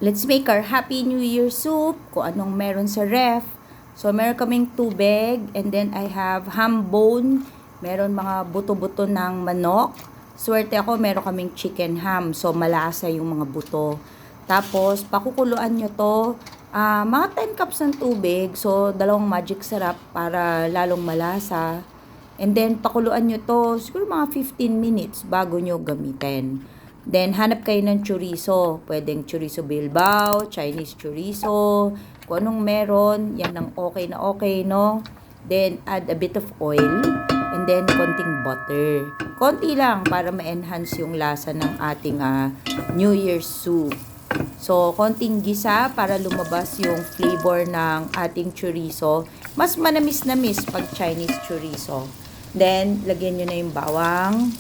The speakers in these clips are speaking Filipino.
Let's make our Happy New Year soup, kung anong meron sa ref. So, meron kaming tubig, and then I have ham bone, meron mga buto-buto ng manok. Swerte ako, meron kaming chicken ham, so malasa yung mga buto. Tapos, pakukuluan nyo to, mga 10 cups ng tubig, so 2 magic sarap para lalong malasa. And then, pakuluan nyo to, siguro mga 15 minutes bago nyo gamitin. Then, hanap kayo ng chorizo. Pwedeng chorizo Bilbao, Chinese chorizo, kung anong meron, yan ang okay na okay, no? Then, add a bit of oil, and then, konting butter. Konti lang para ma-enhance yung lasa ng ating New Year's soup. So, konting gisa para lumabas yung flavor ng ating chorizo. Mas manamis-namis pag Chinese chorizo. Then, lagyan nyo na yung bawang,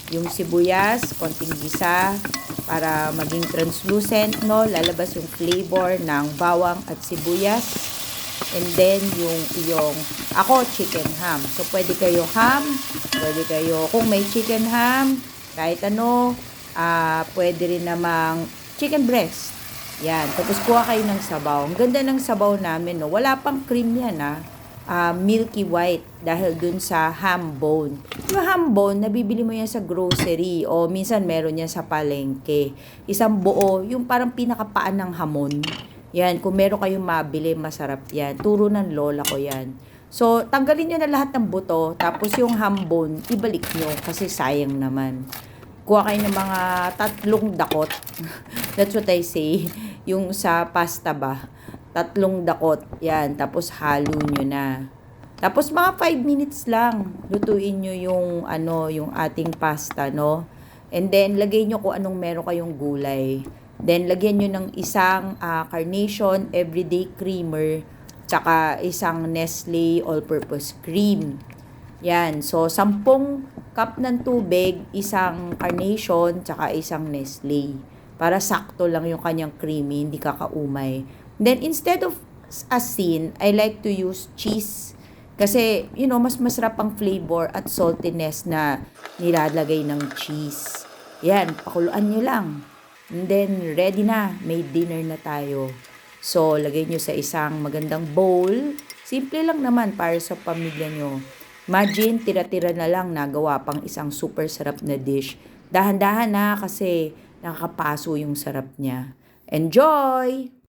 yung sibuyas, konting gisa para maging translucent, no? Lalabas yung flavor ng bawang at sibuyas. And then, ako, chicken ham. So, pwede kayo ham, pwede kayo, kung may chicken ham, kahit ano, pwede rin namang chicken breast. Yan. Tapos, kuha kayo ng sabaw. Ang ganda ng sabaw namin, no? Wala pang cream yan, milky white dahil dun sa ham bone. Yung ham bone, nabibili mo yan sa grocery o minsan meron yan sa palengke. Isang buo, yung parang pinakapaan ng hamon. Yan, kung meron kayong mabili, masarap yan. Turo ng lola ko yan. So, tanggalin nyo na lahat ng buto, tapos yung ham bone, ibalik nyo kasi sayang naman. Kuha kayo ng mga 3 dakot. That's what I say. Yung sa pasta ba? 3 dakot. Yan. Tapos halo nyo na. Tapos mga 5 minutes lang. Lutuin nyo yung ating pasta, no? And then, lagay nyo kung anong meron kayong gulay. Then, lagyan nyo ng isang Carnation Everyday Creamer, tsaka isang Nestle All-Purpose Cream. Yan. So, 10 cup ng tubig, isang Carnation, tsaka isang Nestle. Para sakto lang yung kanyang creamy, hindi kakaumay. Then, instead of asin, I like to use cheese. Kasi, mas masarap ang flavor at saltiness na nilalagay ng cheese. Yan, pakuluan nyo lang. And then, ready na. May dinner na tayo. So, lagay nyo sa isang magandang bowl. Simple lang naman para sa pamilya nyo. Imagine, tira-tira na lang nagawa pang isang super sarap na dish. Dahan-dahan na kasi nakakapaso yung sarap niya. Enjoy!